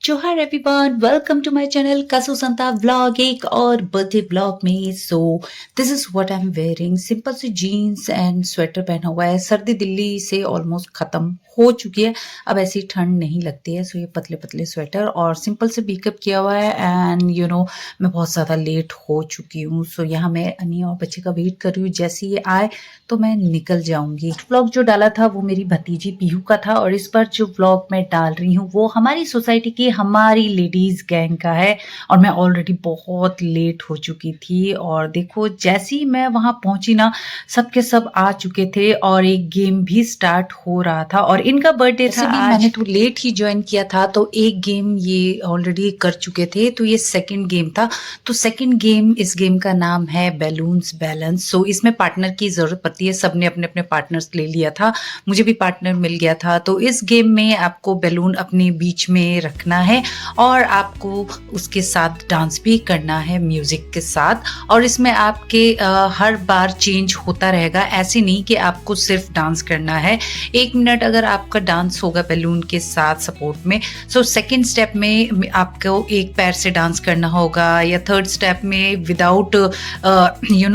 जोहार everyone, welcome to my channel Kasu Santa vlog. एक और बर्थडे व्लॉग में this is what I am wearing. Simple सी जीन्स एंड स्वेटर पहना हुआ है। सर्दी दिल्ली से ऑलमोस्ट खत्म हो चुकी है, अब ऐसी ठंड नहीं लगती है। सो ये पतले पतले स्वेटर और सिंपल से मेकअप किया हुआ है। एंड मैं बहुत ज़्यादा लेट हो चुकी हूँ। सो यहाँ मैं अन्नी और बच्चे का वेट कर रही हूँ। जैसे ये आए तो मैं निकल जाऊंगी। व्लॉग जो डाला था वो मेरी भतीजी पीहू का था, और इस बार जो व्लॉग मैं डाल रही हूँ वो हमारी सोसाइटी की हमारी लेडीज गैंग का है। और मैं ऑलरेडी बहुत लेट हो चुकी थी, और देखो जैसे ही मैं वहां पहुंची ना, सबके सब आ चुके थे और एक गेम भी स्टार्ट हो रहा था। और इनका बर्थडे था आज। मैंने तो लेट ही ज्वाइन किया था, तो एक गेम ये ऑलरेडी कर चुके थे, तो ये सेकंड गेम था। तो सेकंड गेम, इस गेम का नाम है बैलून्स बैलेंस। सो इसमें पार्टनर की जरूरत पड़ती है। सबने अपने अपने पार्टनर्स ले लिया था, मुझे भी पार्टनर मिल गया था। तो इस गेम में आपको बैलून अपने बीच में रखना है और आपको उसके साथ डांस भी करना है म्यूजिक के साथ। और इसमें आपके हर बार चेंज होता रहेगा, ऐसे नहीं कि आपको सिर्फ डांस करना है। 1 मिनट अगर आपका डांस होगा बैलून के साथ सपोर्ट में, सो सेकंड स्टेप में आपको एक पैर से डांस करना होगा, या थर्ड स्टेप में विदाउट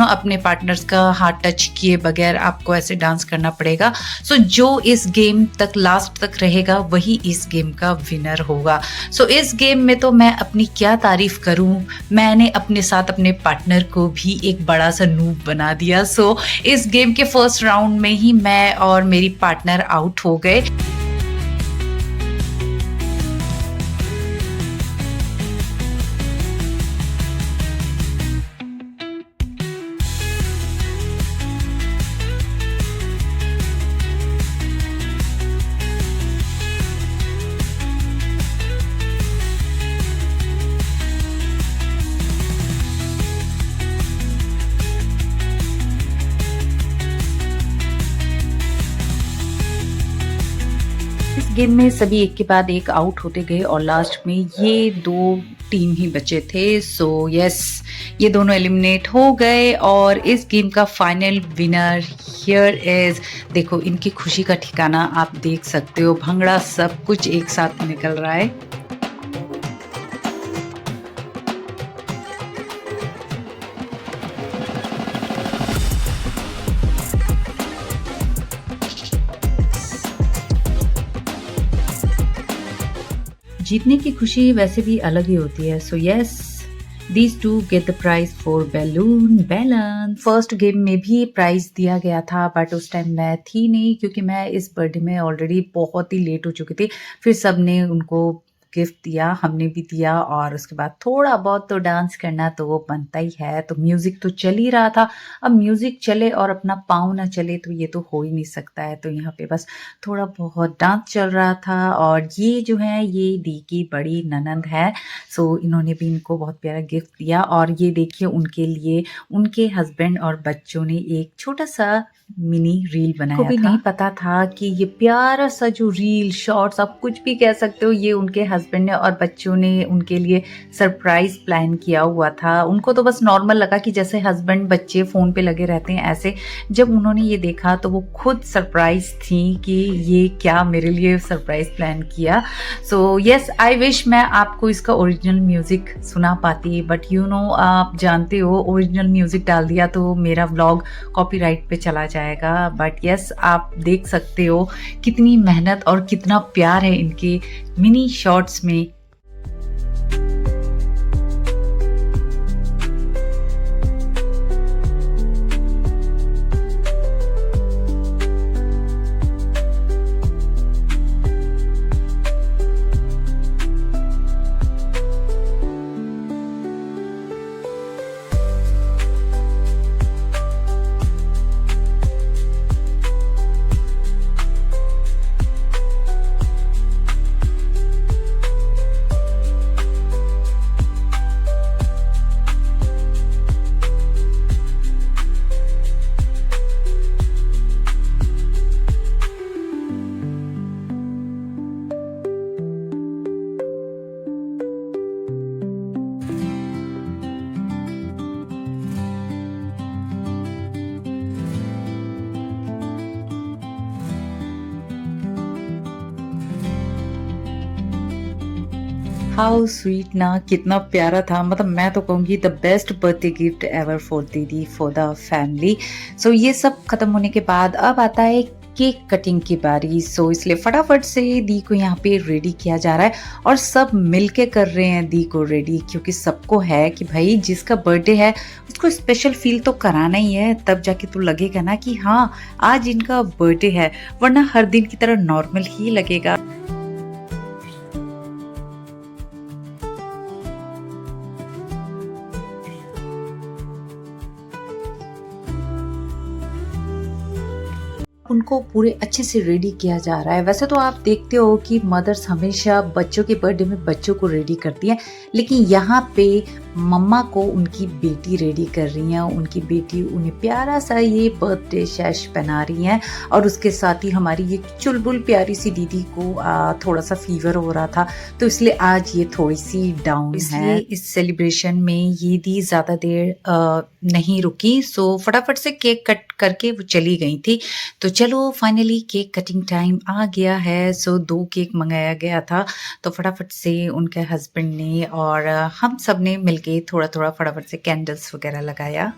अपने पार्टनर्स का हाथ टच किए बगैर आपको ऐसे डांस करना पड़ेगा। सो जो इस गेम तक लास्ट तक रहेगा वही इस गेम का विनर होगा। सो इस गेम में तो मैं अपनी क्या तारीफ करूं, मैंने अपने साथ अपने पार्टनर को भी एक बड़ा सा नूब बना दिया। सो इस गेम के फर्स्ट राउंड में ही मैं और मेरी पार्टनर आउट हो गए। इस गेम में सभी एक के बाद एक आउट होते गए, और लास्ट में ये 2 टीम ही बचे थे। सो यस, ये दोनों एलिमिनेट हो गए, और इस गेम का फाइनल विनर हियर इज। देखो इनकी खुशी का ठिकाना आप देख सकते हो, भंगड़ा सब कुछ एक साथ निकल रहा है। जीतने की खुशी वैसे भी अलग ही होती है। So yes, these to get the prize for balloon balance. First game में भी प्राइज दिया गया था, बट उस टाइम मैं थी नहीं, क्योंकि मैं इस बर्थडे में ऑलरेडी बहुत ही लेट हो चुकी थी। फिर सबने उनको गिफ्ट दिया, हमने भी दिया, और उसके बाद थोड़ा बहुत तो डांस करना तो वो बनता ही है। तो म्यूजिक तो चल ही रहा था। अब म्यूजिक चले और अपना पाँव ना चले तो ये तो हो ही नहीं सकता है। तो यहाँ पे बस थोड़ा बहुत डांस चल रहा था। और ये जो है ये दी की बड़ी ननंद है। सो इन्होंने भी इनको बहुत प्यारा गिफ्ट दिया, और ये देखिए उनके लिए उनके हस्बैंड और बच्चों ने एक छोटा सा मिनी रील बनाया था। को भी नहीं पता था कि ये प्यारा सा जो रील, शॉर्ट्स, आप कुछ भी कह सकते हो, ये उनके हस्बैंड ने और बच्चों ने उनके लिए सरप्राइज प्लान किया हुआ था। उनको तो बस नॉर्मल लगा कि जैसे हस्बैंड बच्चे फोन पे लगे रहते हैं ऐसे। जब उन्होंने ये देखा तो वो खुद सरप्राइज थी कि ये क्या मेरे लिए सरप्राइज प्लान किया। सो यस, आई विश मैं आपको इसका ओरिजिनल म्यूजिक सुना पाती, बट आप जानते हो ओरिजिनल म्यूजिक डाल दिया तो मेरा व्लॉग कॉपीराइट पे चला जाएगा। बट यस, आप देख सकते हो कितनी मेहनत और कितना प्यार है इनके मिनी शॉर्ट्स में। हाउ स्वीट ना, कितना प्यारा था। मतलब मैं तो कहूँगी the best birthday gift ever for दीदी, फॉर द फैमिली। सो ये सब खत्म होने के बाद अब आता है केक कटिंग की बारी। सो इसलिए फटाफट से दी को यहाँ पे रेडी किया जा रहा है और सब मिलके कर रहे हैं दी को रेडी, क्योंकि सबको है कि भाई जिसका बर्थडे है उसको स्पेशल फील तो कराना ही है, तब जाके तो लगेगा ना कि हाँ आज इनका बर्थडे है, वरना हर दिन की तरह नॉर्मल ही लगेगा। उनको पूरे अच्छे से रेडी किया जा रहा है। वैसे तो आप देखते हो कि मदर्स हमेशा बच्चों के बर्थडे में बच्चों को रेडी करती हैं, लेकिन यहाँ पे मम्मा को उनकी बेटी रेडी कर रही हैं। उनकी बेटी उन्हें प्यारा सा ये बर्थडे शैश पहना रही हैं और उसके साथ ही हमारी ये चुलबुल प्यारी सी दीदी को थोड़ा सा फीवर हो रहा था, तो इसलिए आज ये थोड़ी सी डाउन है। इस सेलिब्रेशन में ये दी ज़्यादा देर नहीं रुकी, सो फटाफट से केक कट करके वो चली गई थी। तो चलो फाइनली केक कटिंग टाइम आ गया है। सो 2 केक मंगाया गया था, तो फटाफट से उनके हस्बैंड ने और हम सब ने मिलके थोड़ा थोड़ा फटाफट से कैंडल्स वगैरह लगाया।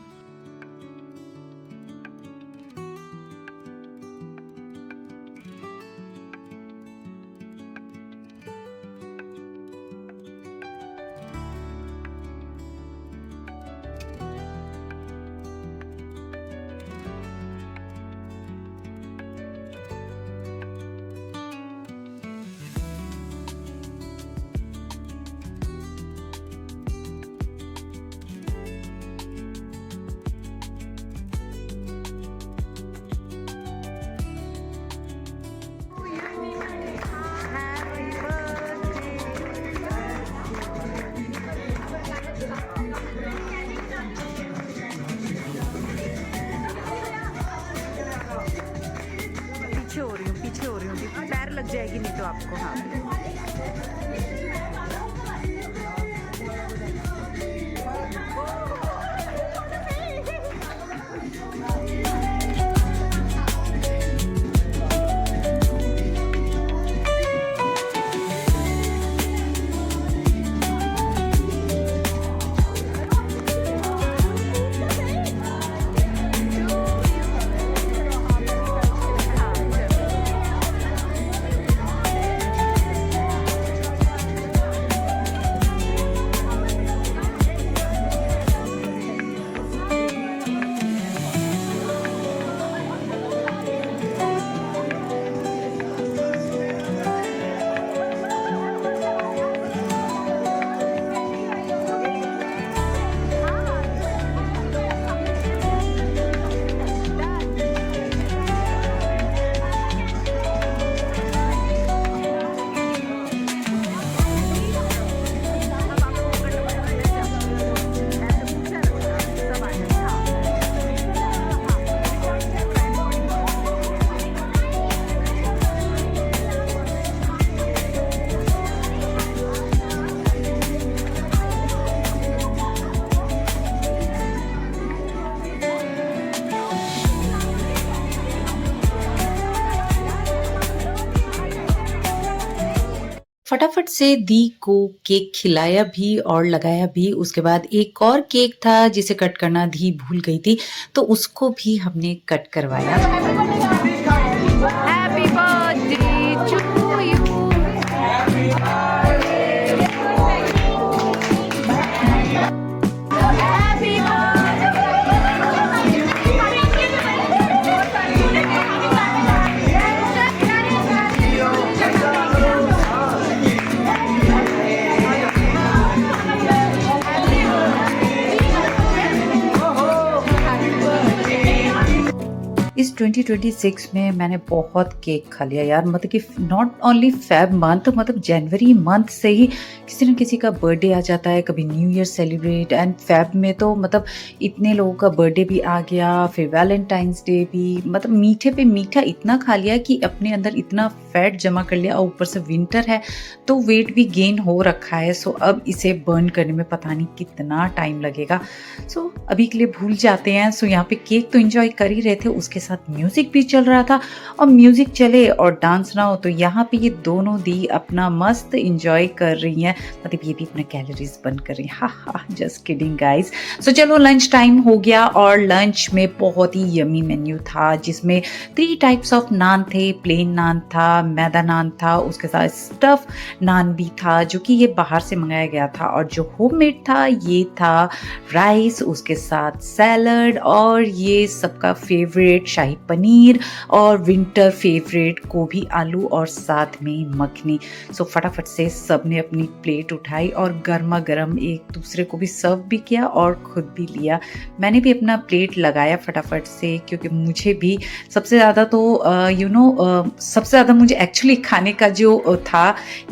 पीछे हो रही हूँ पैर लग जाएगी नहीं तो आपको। हाँ फटाफट से दी को केक खिलाया भी और लगाया भी। उसके बाद एक और केक था जिसे कट करना दी भूल गई थी, तो उसको भी हमने कट करवाया। Happy birthday to you. इस 2026 में मैंने बहुत केक खा लिया यार। मतलब कि नॉट ओनली फेब मंथ, मतलब जनवरी मंथ से ही किसी न किसी का बर्थडे आ जाता है, कभी new year celebrate, and Feb में तो मतलब इतने लोगों का बर्थडे भी आ गया, फिर वैलेंटाइंस डे भी। मतलब मीठे पे मीठा इतना खा लिया कि अपने अंदर इतना फैट जमा कर लिया, और ऊपर से विंटर है तो वेट भी गेन हो रखा है। सो अब इसे बर्न करने में पता नहीं कितना टाइम लगेगा। सो अभी के लिए भूल जाते हैं। सो यहाँ पे केक तो एंजॉय कर ही रहे थे, उसके साथ म्यूज़िक भी चल रहा था और म्यूज़िक चले और डांस ना हो तो यहाँ पे ये दोनों दी अपना मस्त एंजॉय कर रही हैं, मतलब ये भी अपना कैलोरीज बर्न कर रही हैं। हा हा, जस्ट किडिंग गाइस। सो चलो लंच टाइम हो गया और लंच में बहुत ही यमी मेन्यू था जिसमें 3 टाइप्स ऑफ नान थे। प्लेन नान था, मैदा नान था, उसके साथ स्टफ नान भी था जो कि ये बाहर से मंगाया गया था, और जो होममेड था ये था राइस, उसके साथ सैलड और ये सबका फेवरेट शाही पनीर और विंटर फेवरेट गोभी आलू और साथ में मखनी। सो फटाफट से सबने अपनी प्लेट उठाई और गर्मा गर्म एक दूसरे को भी सर्व भी किया और खुद भी लिया। मैंने भी अपना प्लेट लगाया फटाफट से क्योंकि मुझे भी सबसे ज़्यादा तो सबसे ज़्यादा मुझे एक्चुअली खाने का जो था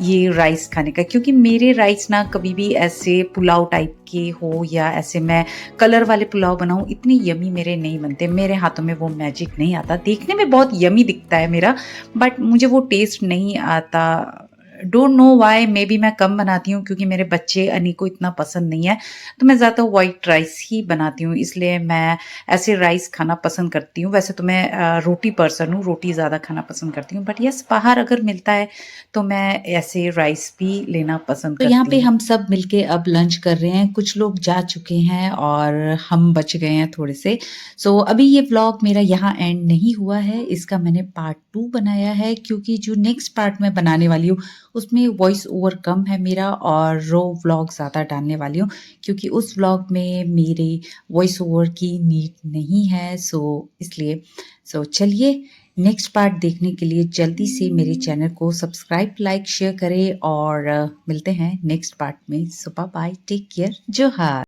ये राइस खाने का, क्योंकि मेरे राइस ना कभी भी ऐसे पुलाव टाइप के हो या ऐसे मैं कलर वाले पुलाव बनाऊं इतनी यमी मेरे नहीं बनते। मेरे हाथों में वो मैजिक नहीं आता। देखने में बहुत यमी दिखता है मेरा, बट मुझे वो टेस्ट नहीं आता। Don't know why, may be मैं कम बनाती हूँ क्योंकि मेरे बच्चे अनी को इतना पसंद नहीं है, तो मैं ज़्यादा वाइट राइस ही बनाती हूँ, इसलिए मैं ऐसे राइस खाना पसंद करती हूँ। वैसे तो मैं रोटी पर्सन हूँ, रोटी ज़्यादा खाना पसंद करती हूँ, बट यस बाहर अगर मिलता है तो मैं ऐसे राइस भी लेना पसंद तो करती यहाँ पे हूँ। हम सब मिलके अब लंच कर रहे हैं। कुछ लोग जा चुके हैं और हम बच गए हैं थोड़े से। सो अभी ये व्लॉग मेरा यहाँ एंड नहीं हुआ है, इसका मैंने पार्ट 2 बनाया है क्योंकि जो नेक्स्ट पार्ट मैं बनाने वाली हूँ उसमें वॉइस ओवर कम है मेरा और रो व्लॉग ज़्यादा डालने वाली हूँ क्योंकि उस व्लॉग में मेरे वॉइस ओवर की नीड नहीं है। इसलिए चलिए नेक्स्ट पार्ट देखने के लिए जल्दी से मेरे चैनल को सब्सक्राइब, लाइक, शेयर करें और मिलते हैं नेक्स्ट पार्ट में। सो बाय बाय, टेक केयर, जोहार।